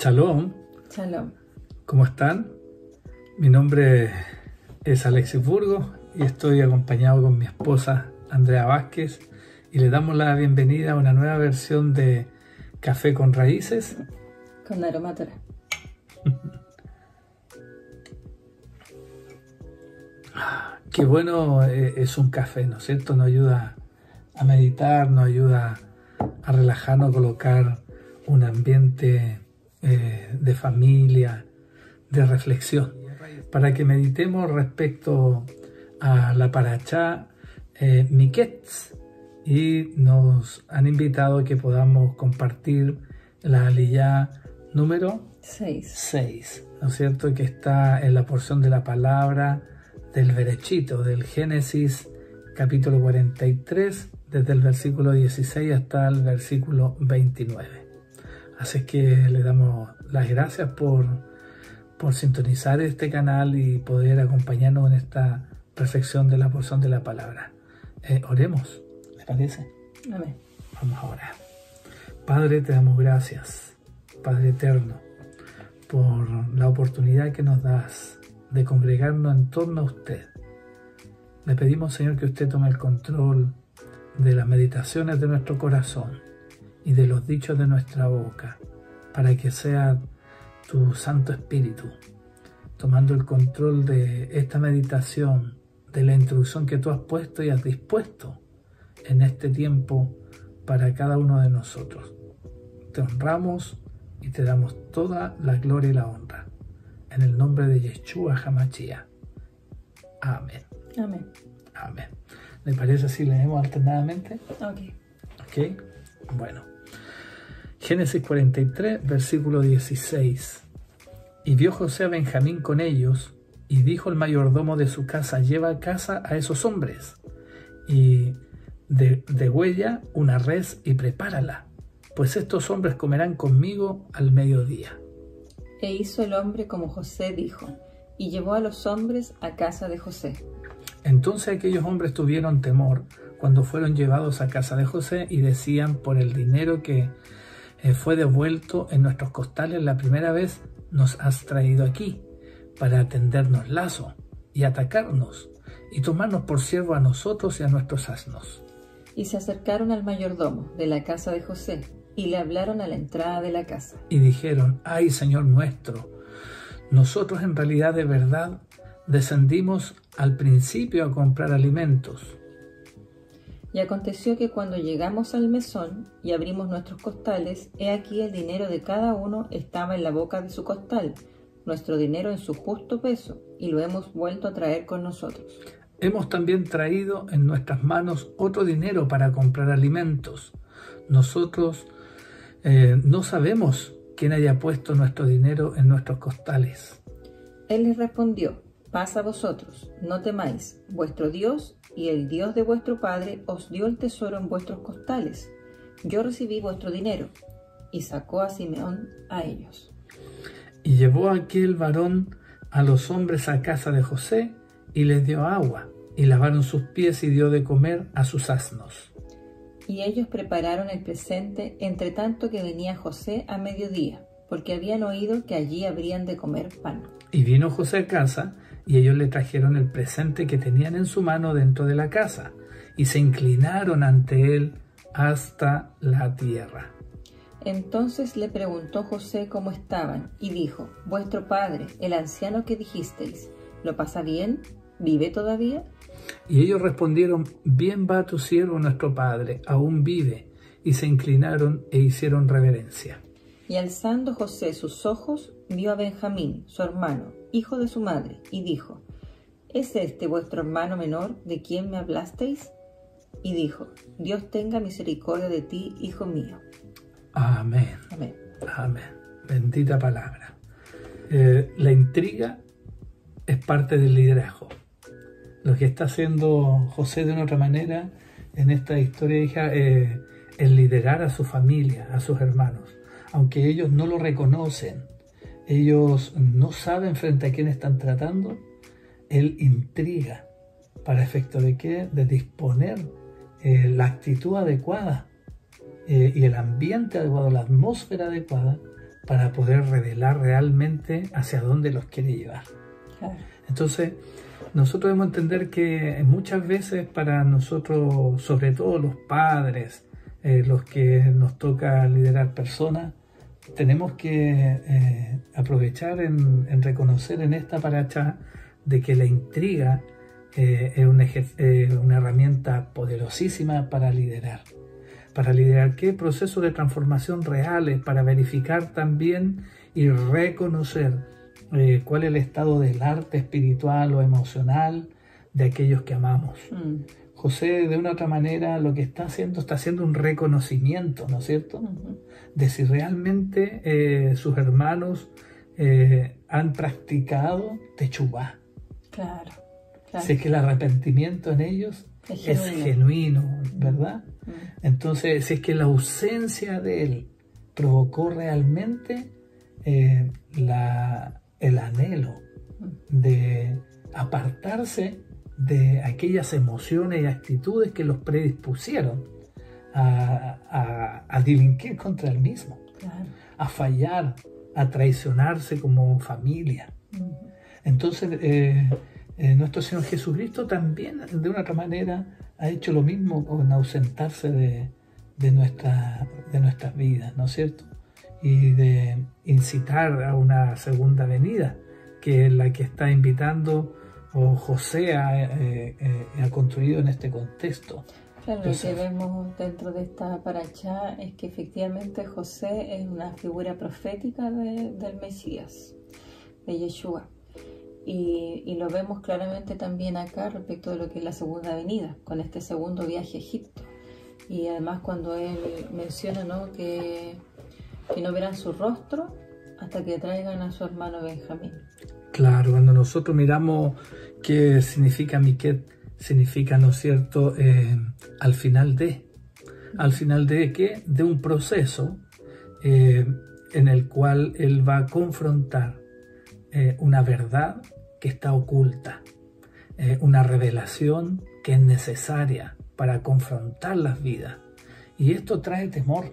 Shalom, Shalom. ¿cómo están? Mi nombre es Alexis Burgos y estoy acompañado con mi esposa Andrea Vázquez y le damos la bienvenida a una nueva versión de Café con Raíces. Con aroma Torah. Qué bueno es un café, ¿no es cierto? Nos ayuda a meditar, nos ayuda a relajarnos, a colocar un ambiente de familia, de reflexión, para que meditemos respecto a la parashá Miketz, y nos han invitado a que podamos compartir la aliyá número 6, ¿no es cierto? Que está en la porción de la palabra del Berechito, del Génesis, capítulo 43, desde el versículo 16 hasta el versículo 29. Así que le damos las gracias por sintonizar este canal y poder acompañarnos en esta reflexión de la porción de la palabra. Oremos, ¿les parece? Amén. Vamos a orar. Padre, te damos gracias, Padre eterno, por la oportunidad que nos das de congregarnos en torno a usted. Le pedimos, Señor, que usted tome el control de las meditaciones de nuestro corazón y de los dichos de nuestra boca, para que sea tu Santo Espíritu tomando el control de esta meditación, de la instrucción que tú has puesto y has dispuesto en este tiempo para cada uno de nosotros. Te honramos y te damos toda la gloria y la honra. En el nombre de Yeshua HaMashiach. Amén. Amén. Amén. ¿Le parece si leemos alternadamente? Ok. Bueno. Génesis 43, versículo 16. Y vio José a Benjamín con ellos, y dijo el mayordomo de su casa: lleva a casa a esos hombres, y degüella una res y prepárala, pues estos hombres comerán conmigo al mediodía. E hizo el hombre como José dijo, y llevó a los hombres a casa de José. Entonces aquellos hombres tuvieron temor cuando fueron llevados a casa de José, y decían: por el dinero que fue devuelto en nuestros costales la primera vez, nos has traído aquí para tendernos lazo y atacarnos y tomarnos por siervo a nosotros y a nuestros asnos. Y se acercaron al mayordomo de la casa de José y le hablaron a la entrada de la casa. Y dijeron: ay, Señor nuestro, nosotros en realidad de verdad descendimos al principio a comprar alimentos. Y aconteció que cuando llegamos al mesón y abrimos nuestros costales, he aquí el dinero de cada uno estaba en la boca de su costal, nuestro dinero en su justo peso, y lo hemos vuelto a traer con nosotros. Hemos también traído en nuestras manos otro dinero para comprar alimentos. Nosotros no sabemos quién haya puesto nuestro dinero en nuestros costales. Él les respondió: paz a vosotros, no temáis, vuestro Dios y el Dios de vuestro Padre os dio el tesoro en vuestros costales. Yo recibí vuestro dinero. Y sacó a Simeón a ellos. Y llevó aquel varón a los hombres a casa de José, y les dio agua, y lavaron sus pies, y dio de comer a sus asnos. Y ellos prepararon el presente, entre tanto que venía José a mediodía, porque habían oído que allí habrían de comer pan. Y vino José a casa, y ellos le trajeron el presente que tenían en su mano dentro de la casa, y se inclinaron ante él hasta la tierra. Entonces le preguntó José cómo estaban, y dijo: vuestro padre, el anciano que dijisteis, ¿lo pasa bien? ¿Vive todavía? Y ellos respondieron: bien va tu siervo nuestro padre, aún vive. Y se inclinaron e hicieron reverencia. Y alzando José sus ojos, vio a Benjamín, su hermano, hijo de su madre, y dijo: ¿es este vuestro hermano menor de quien me hablasteis? Y dijo: Dios tenga misericordia de ti, hijo mío. Amén. Amén. Amén. Bendita palabra. La intriga es parte del liderazgo. Lo que está haciendo José de una otra manera en esta historia, hija, es liderar a su familia, a sus hermanos. Aunque ellos no lo reconocen, ellos no saben frente a quién están tratando, él intriga. ¿Para efecto de qué? De disponer la actitud adecuada y el ambiente adecuado, la atmósfera adecuada para poder revelar realmente hacia dónde los quiere llevar. Claro. Entonces, nosotros debemos entender que muchas veces para nosotros, sobre todo los padres, los que nos toca liderar personas, tenemos que aprovechar en reconocer en esta paracha de que la intriga es una herramienta poderosísima para liderar. ¿Para liderar qué? Procesos de transformación reales, para verificar también y reconocer cuál es el estado del arte espiritual o emocional de aquellos que amamos. José, de una u otra manera, lo que está haciendo un reconocimiento, ¿no es cierto? De si realmente sus hermanos han practicado techubá. Claro. Si es que el arrepentimiento en ellos es genuino, ¿verdad? Entonces, si es que la ausencia de él provocó realmente el anhelo de apartarse de aquellas emociones y actitudes que los predispusieron a delinquir contra él mismo, Claro. a fallar, a traicionarse como familia. Entonces, nuestro Señor Jesucristo también, de una otra manera, ha hecho lo mismo con ausentarse de nuestras vidas, ¿no es cierto? Y de incitar a una segunda venida, que es la que está invitando o José ha construido en este contexto. Claro, lo que vemos dentro de esta paracha es que efectivamente José es una figura profética del Mesías, de Yeshua. Y lo vemos claramente también acá respecto de lo que es la segunda venida, con este segundo viaje a Egipto. Y además cuando él menciona, ¿no?, que no verán su rostro hasta que traigan a su hermano Benjamín. Claro, cuando nosotros miramos qué significa Miquet, significa, ¿no es cierto?, al final de ¿qué? De un proceso en el cual él va a confrontar una verdad que está oculta, una revelación que es necesaria para confrontar las vidas. Y esto trae temor.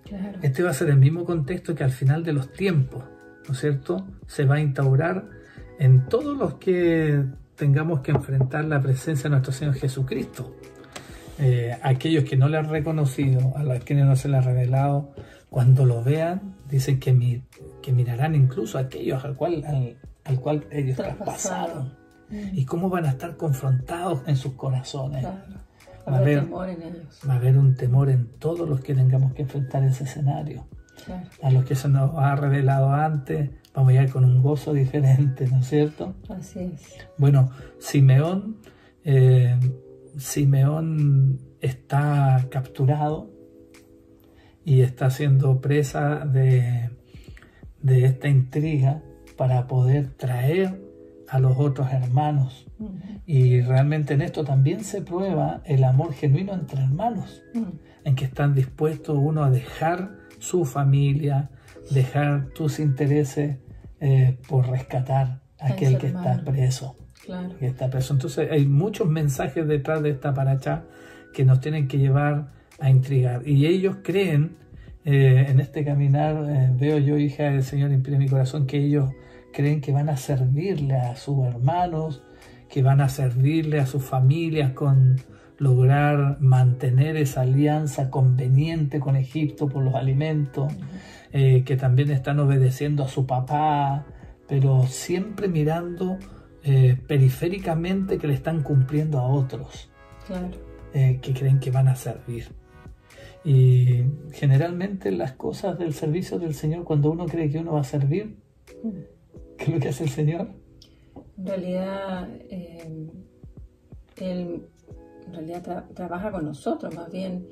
Claro. Este va a ser el mismo contexto que al final de los tiempos, ¿no es cierto?, se va a instaurar en todos los que tengamos que enfrentar la presencia de nuestro Señor Jesucristo. Aquellos que no le han reconocido, a los que no se le ha revelado, cuando lo vean, dicen que mirarán incluso a aquellos al cual ellos traspasaron. Y cómo van a estar confrontados en sus corazones. Claro. Va a haber temor en ellos. Va a haber un temor en todos los que tengamos que enfrentar ese escenario. Claro. A los que se nos ha revelado antes, vamos a ir con un gozo diferente, ¿no es cierto? Así es. Bueno, Simeón está capturado y está siendo presa de esta intriga para poder traer a los otros hermanos. Y realmente en esto también se prueba el amor genuino entre hermanos, en que están dispuestos uno a dejar su familia, dejar tus intereses por rescatar a aquel que está preso. Claro. Que está preso. Entonces hay muchos mensajes detrás de esta paracha que nos tienen que llevar a intrigar. Y ellos creen, en este caminar, veo yo, hija del Señor, inspira mi corazón, que ellos creen que van a servirle a sus hermanos, que van a servirle a sus familias con lograr mantener esa alianza conveniente con Egipto por los alimentos, que también están obedeciendo a su papá, pero siempre mirando periféricamente que le están cumpliendo a otros, Claro. Que creen que van a servir. Y generalmente las cosas del servicio del Señor, cuando uno cree que uno va a servir, ¿qué es lo que hace el Señor? En realidad, Él trabaja con nosotros, más bien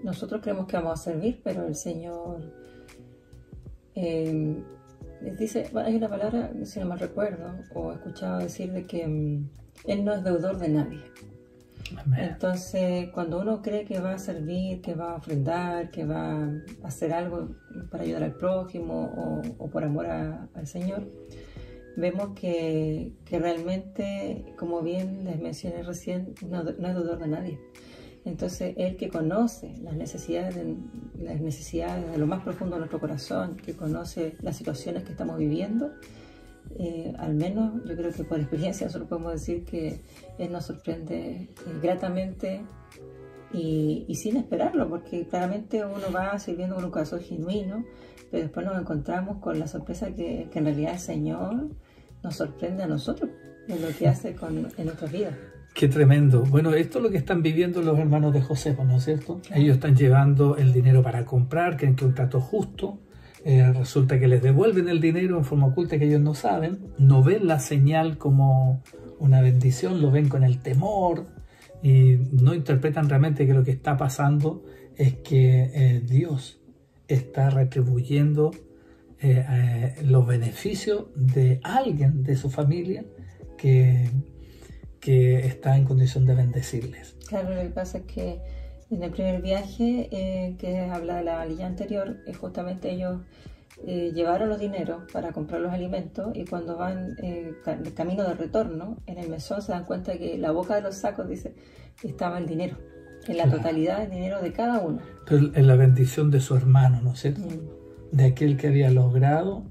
nosotros creemos que vamos a servir, pero el Señor les dice, hay una palabra, si no me recuerdo, o he escuchado decir de que Él no es deudor de nadie. Amén. Entonces, cuando uno cree que va a servir, que va a ofrendar, que va a hacer algo para ayudar al prójimo o por amor al Señor, vemos que realmente, como bien les mencioné recién, no es deudor de nadie. Entonces, Él que conoce las necesidades de lo más profundo de nuestro corazón, que conoce las situaciones que estamos viviendo, al menos yo creo que por experiencia nosotros podemos decir que Él nos sorprende gratamente y sin esperarlo, porque claramente uno va sirviendo con un corazón genuino, pero después nos encontramos con la sorpresa que en realidad el Señor nos sorprende a nosotros en lo que hace en nuestras vidas. Qué tremendo. Bueno, esto es lo que están viviendo los hermanos de Josefo, ¿no es cierto? Claro. Ellos están llevando el dinero para comprar, creen que es un trato justo. Resulta que les devuelven el dinero en forma oculta que ellos no saben. No ven la señal como una bendición, lo ven con el temor y no interpretan realmente que lo que está pasando es que Dios está retribuyendo los beneficios de alguien de su familia que está en condición de bendecirles. Claro, lo que pasa es que en el primer viaje que habla de la valilla anterior, justamente ellos llevaron los dineros para comprar los alimentos y cuando van de camino de retorno, en el mesón se dan cuenta que la boca de los sacos dice que estaba el dinero, en la totalidad el dinero de cada uno. Pero en la bendición de su hermano, ¿no es cierto? De aquel que había logrado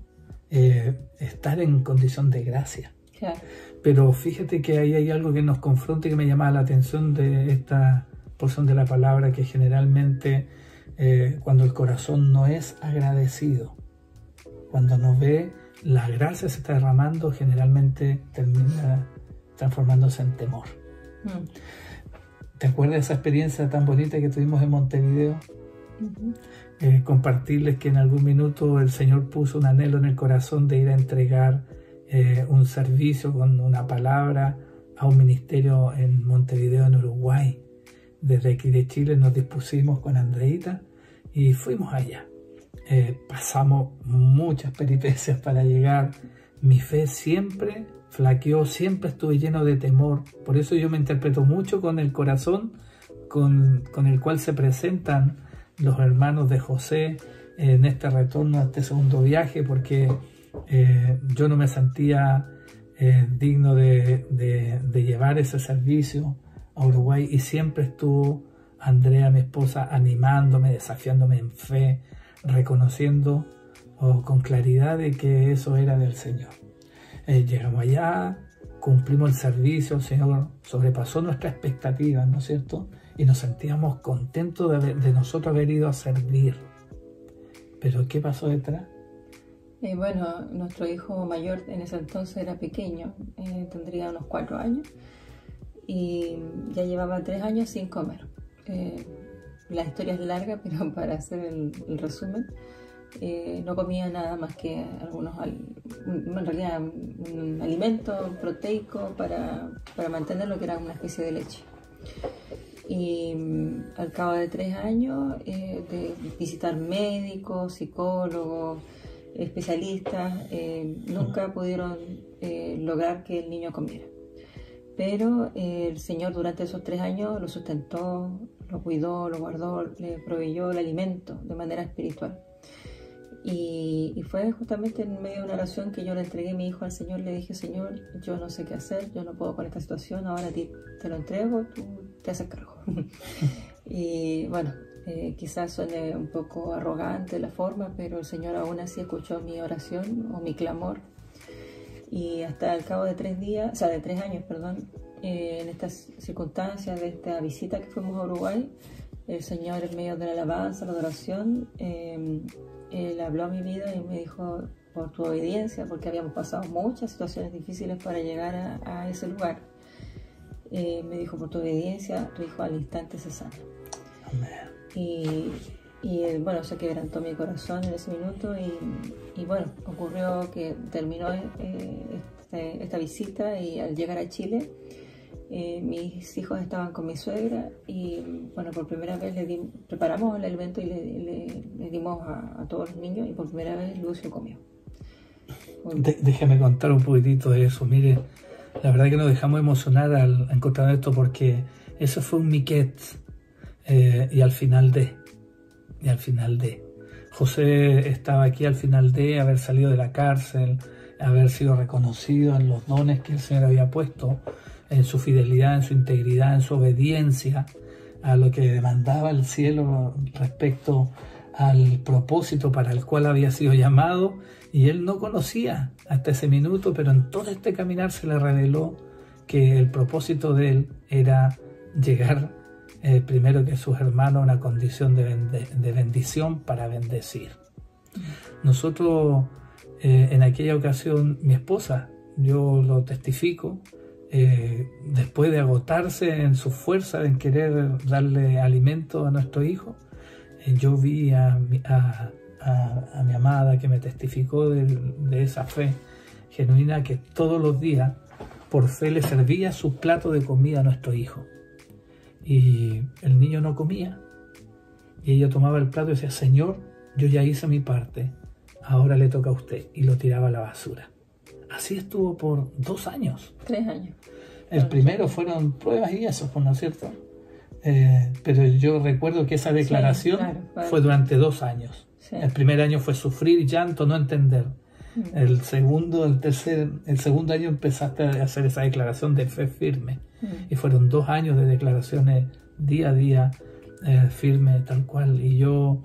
estar en condición de gracia. Claro. Pero fíjate que ahí hay algo que nos confronta y que me llama la atención de esta porción de la palabra, que generalmente cuando el corazón no es agradecido, cuando no ve la gracia se está derramando, generalmente termina transformándose en temor. ¿Te acuerdas de esa experiencia tan bonita que tuvimos en Montevideo? Compartirles que en algún minuto el Señor puso un anhelo en el corazón de ir a entregar un servicio con una palabra a un ministerio en Montevideo, en Uruguay. Desde aquí de Chile nos dispusimos con Andreita y fuimos allá. Pasamos muchas peripecias para llegar. Mi fe siempre flaqueó, siempre estuve lleno de temor. Por eso yo me interpreto mucho con el corazón con el cual se presentan los hermanos de José en este retorno a este segundo viaje, porque yo no me sentía digno de llevar ese servicio a Uruguay y siempre estuvo Andrea, mi esposa, animándome, desafiándome en fe, reconociendo con claridad de que eso era del Señor. Llegamos allá, cumplimos el servicio, el Señor sobrepasó nuestras expectativas, ¿no es cierto? Y nos sentíamos contentos de nosotros haber ido a servir. Pero ¿qué pasó detrás? Bueno, nuestro hijo mayor en ese entonces era pequeño, tendría unos 4 años y ya llevaba 3 años sin comer. La historia es larga, pero para hacer el resumen, no comía nada más que en realidad un alimento proteico para mantener lo que era una especie de leche. Y al cabo de 3 años de visitar médicos, psicólogos, especialistas, nunca pudieron lograr que el niño comiera. Pero el Señor durante esos 3 años lo sustentó, lo cuidó, lo guardó, le proveyó el alimento de manera espiritual. Y fue justamente en medio de una oración que yo le entregué a mi hijo al Señor. Le dije: Señor, yo no sé qué hacer, yo no puedo con esta situación, ahora a ti te lo entrego, tú te haces cargo. Y bueno, quizás suene un poco arrogante la forma, pero el Señor aún así escuchó mi oración o mi clamor. Y hasta el cabo de 3 años, en estas circunstancias de esta visita que fuimos a Uruguay, el Señor, en medio de la alabanza, la adoración, Él habló a mi vida y me dijo: por tu obediencia, porque habíamos pasado muchas situaciones difíciles para llegar a ese lugar, me dijo: por tu obediencia, tu hijo al instante se sana. Amén. Y bueno, se quebrantó mi corazón en ese minuto y bueno, ocurrió que terminó esta visita y al llegar a Chile, mis hijos estaban con mi suegra y bueno, por primera vez preparamos el alimento y le dimos a todos los niños y por primera vez Lucio comió. Déjame contar un poquitito de eso. Mire, la verdad que nos dejamos emocionar al encontrar esto, porque eso fue un miquet y al final de José estaba aquí al final de haber salido de la cárcel, haber sido reconocido en los dones que el Señor había puesto, en su fidelidad, en su integridad, en su obediencia a lo que demandaba el cielo respecto al propósito para el cual había sido llamado, y él no conocía hasta ese minuto, pero en todo este caminar se le reveló que el propósito de él era llegar primero que sus hermanos a una condición de bendición para bendecir. Nosotros en aquella ocasión, mi esposa, yo lo testifico, después de agotarse en su fuerza en querer darle alimento a nuestro hijo, yo vi a mi amada que me testificó de esa fe genuina, que todos los días por fe le servía su plato de comida a nuestro hijo, y el niño no comía, y ella tomaba el plato y decía: Señor, yo ya hice mi parte, ahora le toca a usted, y lo tiraba a la basura. Así estuvo por 2 años. 3 años. El primero fueron pruebas y eso, ¿no es cierto? Pero yo recuerdo que esa declaración fue durante 2 años. Sí. El primer año fue sufrir, llanto, no entender. El segundo año empezaste a hacer esa declaración de fe firme. Y fueron 2 años de declaraciones día a día, firme, tal cual. Y yo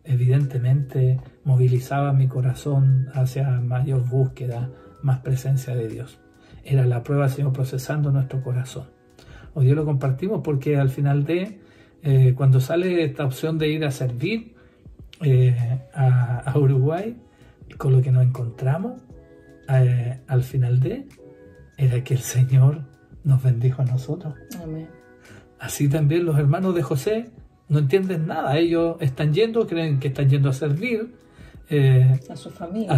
evidentemente movilizaba mi corazón hacia mayor búsqueda, más presencia de Dios. Era la prueba del Señor procesando nuestro corazón. Hoy día lo compartimos porque al final cuando sale esta opción de ir a servir a Uruguay, con lo que nos encontramos al final era que el Señor nos bendijo a nosotros. Amén. Así también los hermanos de José no entienden nada. Ellos están yendo, creen que están yendo a servir a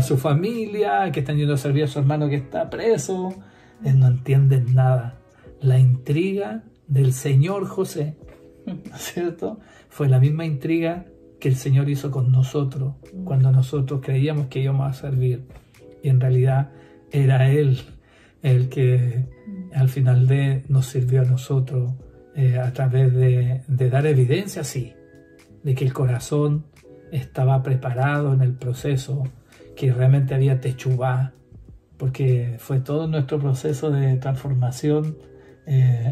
su familia, que están yendo a servir a su hermano que está preso. No entienden nada. La intriga del Señor José, ¿cierto? Fue la misma intriga que el Señor hizo con nosotros cuando nosotros creíamos que íbamos a servir, y en realidad era Él el que al final nos sirvió a nosotros a través de dar evidencia, sí, de que el corazón estaba preparado en el proceso, que realmente había techubá, porque fue todo nuestro proceso de transformación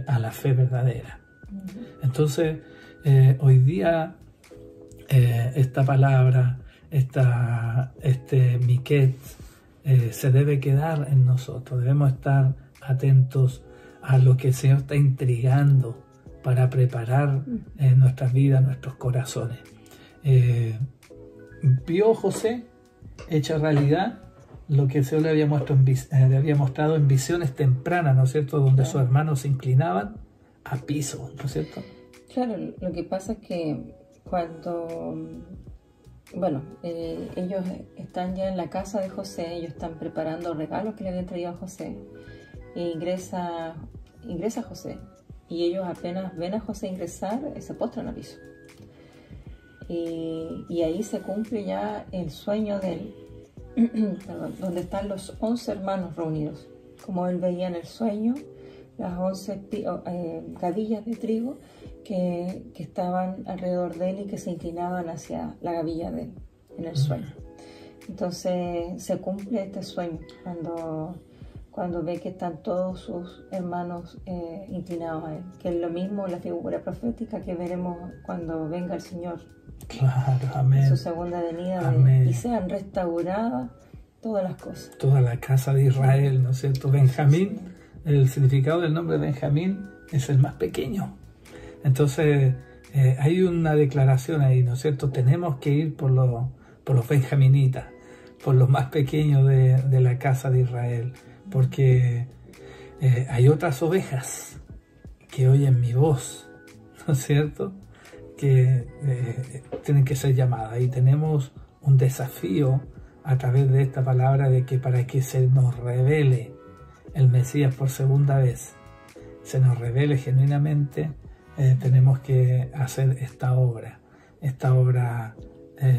a la fe verdadera. Entonces hoy día esta palabra, este miquet, se debe quedar en nosotros. Debemos estar atentos a lo que el Señor está intrigando para preparar nuestras vidas, nuestros corazones. Vio José hecha realidad lo que el Señor le había mostrado en visiones tempranas, ¿no es cierto?, donde sus hermanos se inclinaban a piso, ¿no es cierto? Claro, lo que pasa es que cuando, ellos están ya en la casa de José, ellos están preparando regalos que le habían traído a José, e ingresa José, y ellos apenas ven a José ingresar, se postran a piso. Y ahí se cumple ya el sueño de él, donde están los 11 hermanos reunidos. Como él veía en el sueño, las 11 gavillas de trigo que estaban alrededor de él y que se inclinaban hacia la gavilla de él en el sueño. Entonces se cumple este sueño cuando ve que están todos sus hermanos inclinados a él, que es lo mismo la figura profética que veremos cuando venga el Señor. Claro, amén. En su segunda venida, y sean restauradas todas las cosas. Toda la casa de Israel, ¿no es cierto? Benjamín, sí. El significado del nombre Benjamín es el más pequeño. Entonces hay una declaración ahí, ¿no es cierto? Tenemos que ir por los benjaminitas, por los más pequeños de la casa de Israel, porque hay otras ovejas que oyen mi voz, ¿no es cierto?, que tienen que ser llamadas. Y tenemos un desafío a través de esta palabra de que para que se nos revele el Mesías por segunda vez, se nos revele genuinamente, tenemos que hacer esta obra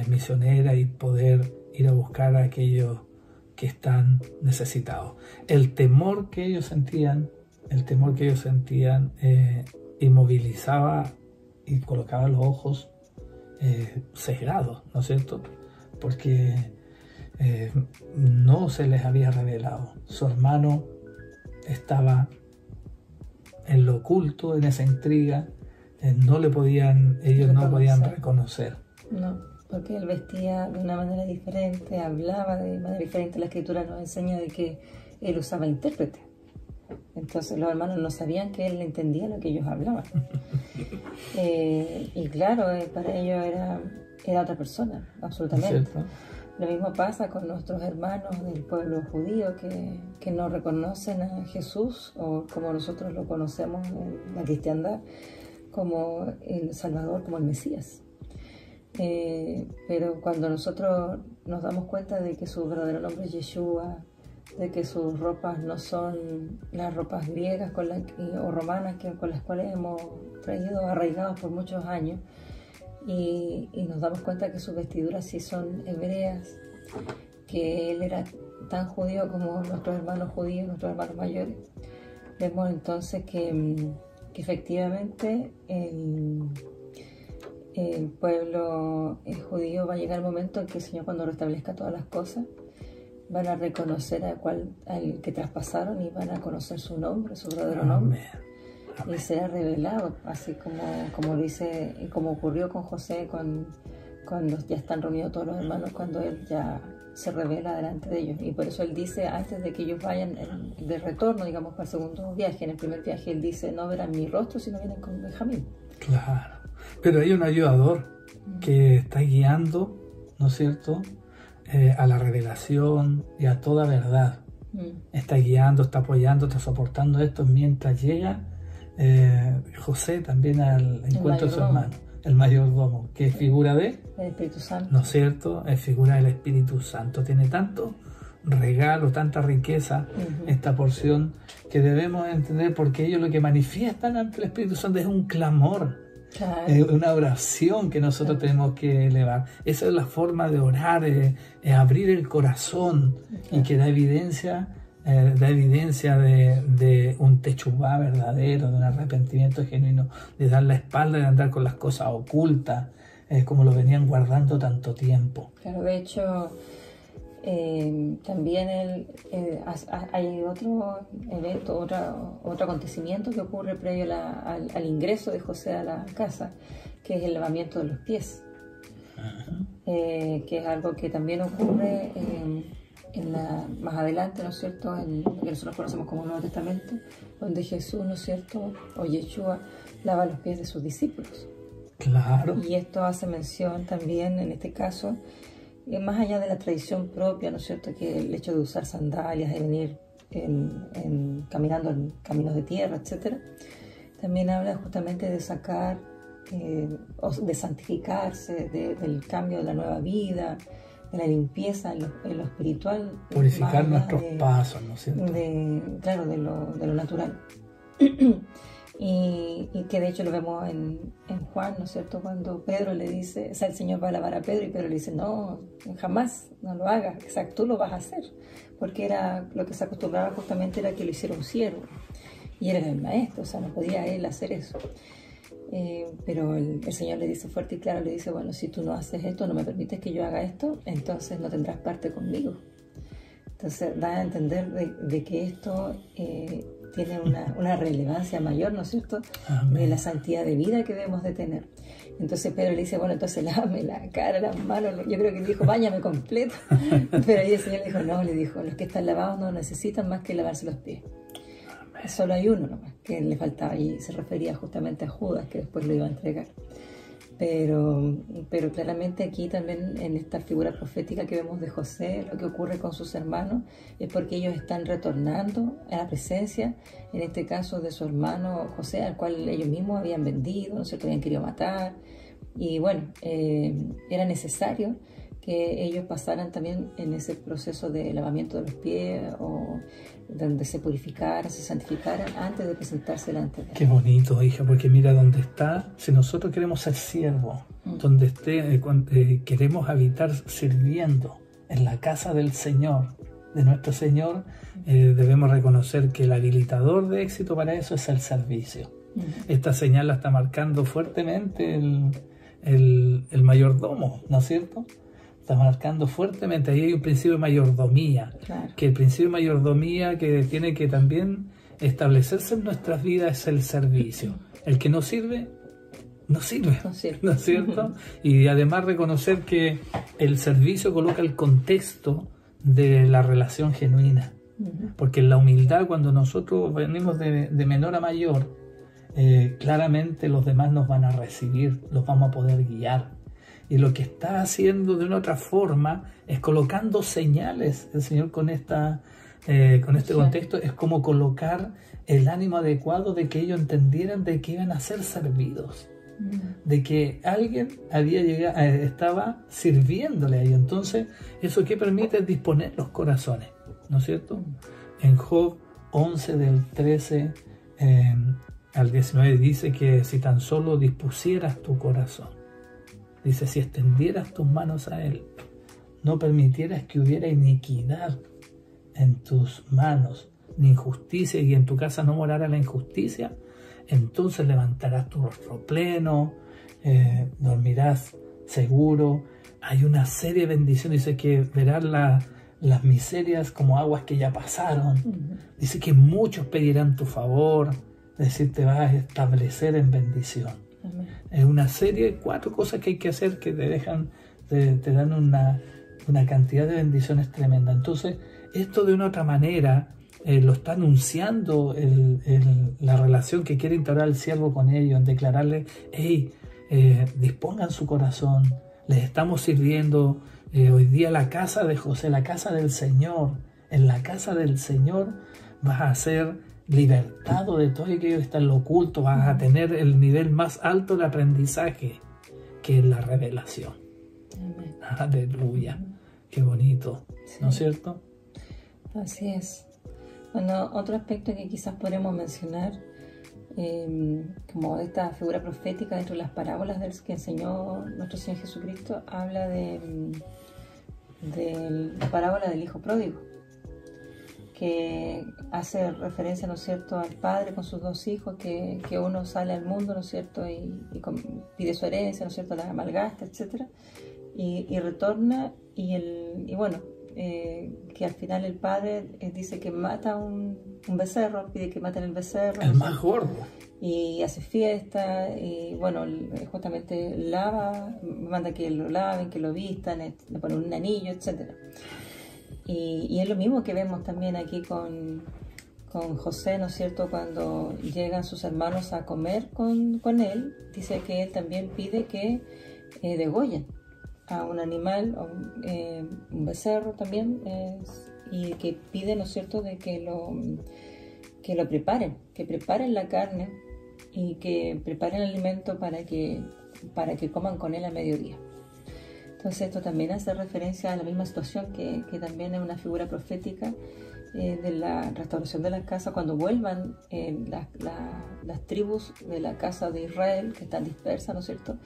misionera y poder ir a buscar a aquellos que están necesitados. El temor que ellos sentían inmovilizaba y colocaba los ojos cegados, ¿no es cierto? Porque no se les había revelado. Su hermano estaba en lo oculto, en esa intriga, ellos no podían reconocer. No, porque él vestía de una manera diferente, hablaba de manera diferente. La Escritura nos enseña de que él usaba intérprete. Entonces los hermanos no sabían que él entendía lo que ellos hablaban. Y claro, para ellos era otra persona, absolutamente. ¿Cierto? Lo mismo pasa con nuestros hermanos del pueblo judío que no reconocen a Jesús, o como nosotros lo conocemos en la cristiandad, como el Salvador, como el Mesías. Pero cuando nosotros nos damos cuenta de que su verdadero nombre es Yeshua, de que sus ropas no son las ropas griegas o romanas con las cuales hemos traído arraigados por muchos años, y nos damos cuenta que sus vestiduras sí son hebreas, que él era tan judío como nuestros hermanos judíos, nuestros hermanos mayores. Vemos entonces que efectivamente el pueblo judío va a llegar el momento en que el Señor, cuando restablezca todas las cosas, van a reconocer al que traspasaron, y van a conocer su nombre, su verdadero nombre. Amén. Y será revelado, así como dice, y como ocurrió con José cuando ya están reunidos todos los hermanos, cuando él ya se revela delante de ellos. Y por eso él dice, antes de que ellos vayan de retorno, digamos, para el segundo viaje, en el primer viaje él dice, no verán mi rostro si no vienen con Benjamín. Claro, pero hay un ayudador que está guiando, ¿no es cierto?, a la revelación y a toda verdad. Está guiando, está apoyando, está soportando esto mientras llega José también al encuentro de su hermano, el mayordomo, que es figura de el Espíritu Santo, ¿no es cierto? Es figura del Espíritu Santo. Tiene tanto regalo, tanta riqueza esta porción, que debemos entender, porque ellos lo que manifiestan ante el Espíritu Santo es un clamor. Claro. Una oración que nosotros tenemos que elevar. Esa es la forma de orar, abrir el corazón, y que da evidencia de un techubá verdadero, de un arrepentimiento genuino, de dar la espalda, de andar con las cosas ocultas, como lo venían guardando tanto tiempo. Claro, de hecho, también hay otro evento, otro acontecimiento que ocurre previo al ingreso de José a la casa, que es el lavamiento de los pies, que es algo que también ocurre más adelante, ¿no es cierto?, en lo que nosotros conocemos como Nuevo Testamento, donde Jesús, ¿no es cierto?, o Yeshua, lava los pies de sus discípulos. Claro. Y esto hace mención también, en este caso, más allá de la tradición propia, ¿no es cierto?, que el hecho de usar sandalias, de venir caminando en caminos de tierra, etc., también habla justamente de sacar, o de santificarse, del cambio de la nueva vida, de la limpieza en lo espiritual. Purificar nuestros pasos, ¿no es cierto? Claro, de lo natural. Y que de hecho lo vemos en Juan, ¿no es cierto?, cuando Pedro le dice, o sea, el Señor va a alabar a Pedro, y Pedro le dice, no, jamás, no lo hagas, o sea, tú lo vas a hacer, porque era lo que se acostumbraba justamente, era que lo hiciera un siervo, y él era el maestro, o sea, no podía él hacer eso. Pero el Señor le dice fuerte y claro, le dice, bueno, si tú no haces esto, no me permites que yo haga esto, entonces no tendrás parte conmigo. Entonces da a entender de que esto tiene una relevancia mayor, ¿no es cierto?, de la santidad de vida que debemos de tener. Entonces Pedro le dice, bueno, entonces lávame la cara, las manos. Yo creo que le dijo, báñame completo. Pero ahí el Señor le dijo, no, le dijo, los que están lavados no necesitan más que lavarse los pies. Solo hay uno nomás que le faltaba, y se refería justamente a Judas, que después lo iba a entregar. Pero claramente aquí también, en esta figura profética que vemos de José, lo que ocurre con sus hermanos es porque ellos están retornando a la presencia, en este caso de su hermano José, al cual ellos mismos habían vendido, no sé, que habían querido matar. Y bueno, era necesario que ellos pasaran también en ese proceso de lavamiento de los pies, o donde se purificaran, se santificaran antes de presentarse delante de él. Qué bonito, hija, porque mira dónde está. Si nosotros queremos ser siervos, donde esté, queremos habitar sirviendo en la casa del Señor, de nuestro Señor, debemos reconocer que el habilitador de éxito para eso es el servicio. Esta señal la está marcando fuertemente el mayordomo, ¿no es cierto? Está marcando fuertemente, ahí hay un principio de mayordomía, claro. Que el principio de mayordomía que tiene que también establecerse en nuestras vidas es el servicio. El que no sirve no sirve, No sirve. ¿no es cierto? Y además reconocer que el servicio coloca el contexto de la relación genuina. Porque en la humildad, cuando nosotros venimos de menor a mayor, claramente los demás nos van a recibir, los vamos a poder guiar. Y lo que está haciendo de una otra forma es colocando señales. El Señor con este contexto es como colocar el ánimo adecuado de que ellos entendieran de que iban a ser servidos. De que alguien había llegado, estaba sirviéndole a ellos. Entonces, ¿eso qué permite? Es disponer los corazones, ¿no es cierto? En Job 11 del 13 al 19 dice que si tan solo dispusieras tu corazón, dice, si extendieras tus manos a Él, no permitieras que hubiera iniquidad en tus manos, ni injusticia, y en tu casa no morara la injusticia, entonces levantarás tu rostro pleno, dormirás seguro. Hay una serie de bendiciones. Dice que verás las miserias como aguas que ya pasaron. Dice que muchos pedirán tu favor. Es decir, te vas a establecer en bendición. Es una serie de 4 cosas que hay que hacer que te dan una cantidad de bendiciones tremenda. Entonces, esto de una otra manera lo está anunciando la relación que quiere instaurar el siervo con ellos, en declararle, hey, dispongan su corazón, les estamos sirviendo hoy día la casa de José, la casa del Señor. En la casa del Señor vas a ser libertado de todo aquello que está en lo oculto, vas a tener el nivel más alto de aprendizaje, que es la revelación. Amén. Aleluya, qué bonito, sí. ¿No es cierto? Así es. Bueno, otro aspecto que quizás podremos mencionar, como esta figura profética dentro de las parábolas que enseñó nuestro Señor Jesucristo, habla de la parábola del hijo pródigo, que hace referencia, ¿no es cierto?, al padre con sus 2 hijos, que uno sale al mundo, ¿no es cierto?, y pide su herencia, ¿no es cierto?, la malgasta, etc. Y retorna, y bueno, que al final el padre dice que mata un becerro, pide que maten el becerro. El más gordo. Y hace fiesta, y bueno, justamente manda que lo laven, que lo vistan, le ponen un anillo, etc. Y es lo mismo que vemos también aquí con José, ¿no es cierto? Cuando llegan sus hermanos a comer con él, dice que él también pide que degollen a un animal, un becerro también, y que pide, ¿no es cierto?, de que lo preparen, que preparen la carne y que preparen el alimento para que coman con él a mediodía. Entonces esto también hace referencia a la misma situación que también es una figura profética de la restauración de la casa, cuando vuelvan las tribus de la casa de Israel que están dispersas, ¿no es cierto?,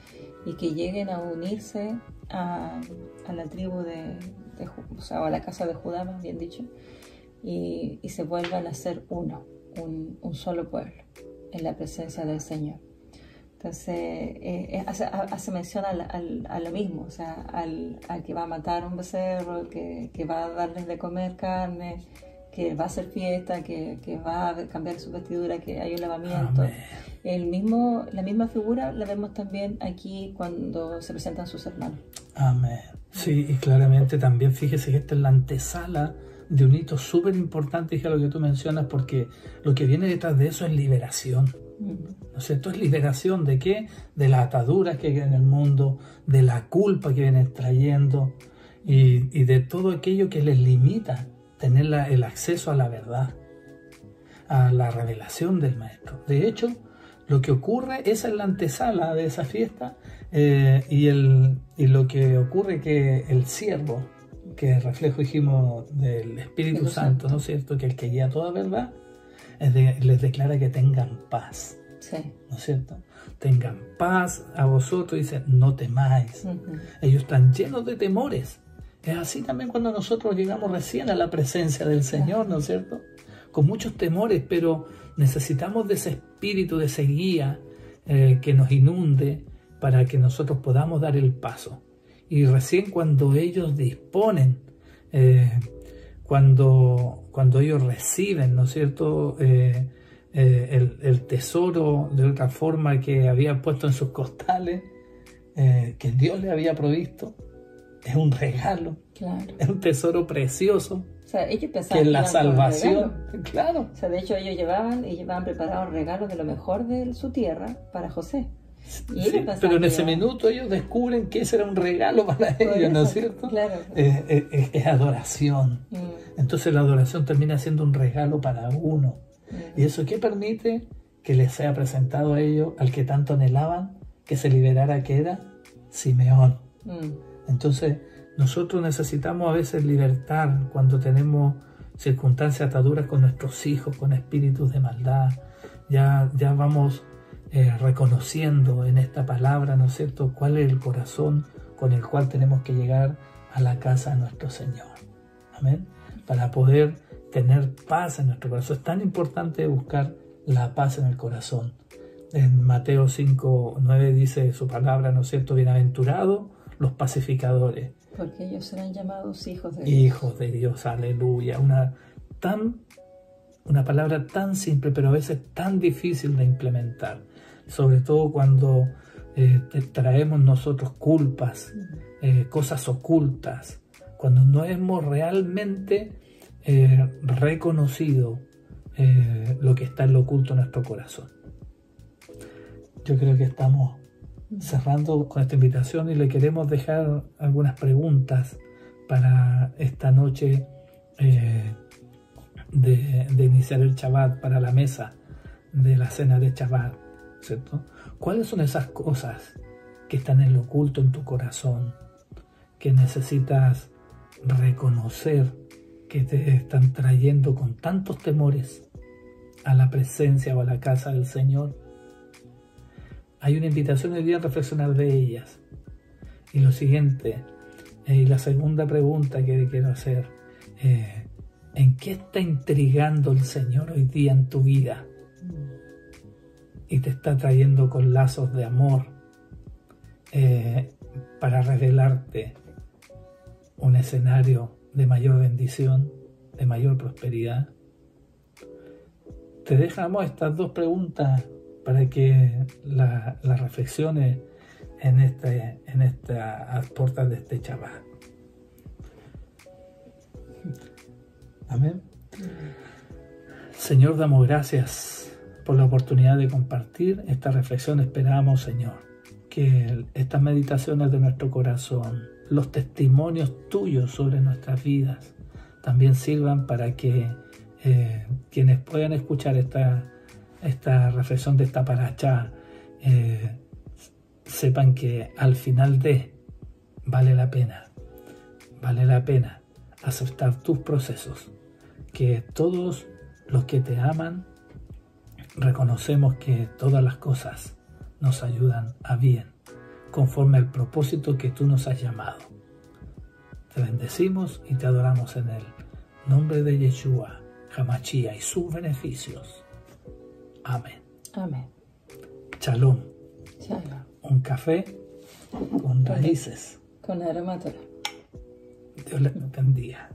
y que lleguen a unirse a la tribu o sea, a la casa de Judá, más bien dicho, y se vuelvan a ser un solo pueblo en la presencia del Señor. Entonces hace mención a lo mismo, o sea, al que va a matar un becerro, que va a darles de comer carne, que va a hacer fiesta, que va a cambiar su vestidura, que hay un lavamiento. La misma figura la vemos también aquí cuando se presentan sus hermanos. Amén. Sí, y claramente también fíjese que esta es la antesala de un hito súper importante, hija, lo que tú mencionas, porque lo que viene detrás de eso es liberación. ¿No es cierto? Es liberación ¿de qué? De las ataduras que hay en el mundo, de la culpa que vienen trayendo y de todo aquello que les limita tener el acceso a la verdad, a la revelación del Maestro. De hecho, lo que ocurre, esa es la antesala de esa fiesta, y lo que ocurre que el siervo, que reflejo, dijimos, del Espíritu Santo, ¿no es cierto?, que el que guía toda verdad, les declara que tengan paz. Sí. ¿No es cierto? Tengan paz a vosotros, dice, no temáis. Ellos están llenos de temores. Es así también cuando nosotros llegamos recién a la presencia del Señor, ¿no es cierto? Con muchos temores, pero necesitamos de ese espíritu, de esa guía que nos inunde para que nosotros podamos dar el paso. Y recién cuando ellos disponen, cuando ellos reciben, ¿no es cierto?, el tesoro de otra forma que había puesto en sus costales, que Dios le había provisto. Es un regalo, Claro. es un tesoro precioso, O sea, ellos que pensaban es la iban con salvación. regalos. Claro. O sea, de hecho ellos llevaban preparados regalos de lo mejor de su tierra para José. Y Sí, ellos pensaban pero en que ese iban- minuto ellos descubren que ese era un regalo para Por ellos, ¿no es eso, cierto? claro. Es adoración. Mm, Entonces la adoración termina siendo un regalo para uno. mm. ¿Y eso qué permite? Que les sea presentado a ellos, al que tanto anhelaban, que se liberara, que era Simeón. Mm. Entonces nosotros necesitamos a veces libertar cuando tenemos circunstancias ataduras con nuestros hijos, con espíritus de maldad. Ya vamos reconociendo en esta palabra, ¿no es cierto?, cuál es el corazón con el cual tenemos que llegar a la casa de nuestro Señor. Amén. Para poder tener paz en nuestro corazón. Es tan importante buscar la paz en el corazón. En Mateo 5:9 dice su palabra, ¿no es cierto?, bienaventurados los pacificadores, Porque ellos serán llamados hijos de Dios. hijos de Dios, aleluya. Una palabra tan simple, pero a veces tan difícil de implementar, sobre todo cuando traemos nosotros culpas, cosas ocultas, cuando no hemos realmente reconocido lo que está en lo oculto en nuestro corazón. Yo creo que estamos cerrando con esta invitación y le queremos dejar algunas preguntas para esta noche de iniciar el Shabbat, para la mesa de la cena de Shabbat, ¿cierto? ¿Cuáles son esas cosas que están en lo oculto en tu corazón, que necesitas reconocer, que te están trayendo con tantos temores a la presencia o a la casa del Señor? Hay una invitación hoy día a reflexionar de ellas. Y lo siguiente, y la segunda pregunta que quiero hacer, ¿en qué está intrigando el Señor hoy día en tu vida? Y te está trayendo con lazos de amor para revelarte un escenario de mayor bendición, de mayor prosperidad. Te dejamos estas dos preguntas para que la reflexiones en estas puertas de este Shabbat. Amén. Señor, damos gracias por la oportunidad de compartir esta reflexión. Esperamos, Señor, que estas meditaciones de nuestro corazón, los testimonios tuyos sobre nuestras vidas, también sirvan para que quienes puedan escuchar esta reflexión de esta parashá, sepan que al final vale la pena aceptar tus procesos, que todos los que te aman reconocemos que todas las cosas nos ayudan a bien, conforme al propósito que tú nos has llamado. Te bendecimos y te adoramos en el nombre de Yeshua, Hamashia y sus beneficios. Amén. Amén. Shalom. Shalom. Un café con raíces. Con aroma a Torah. Dios les bendiga.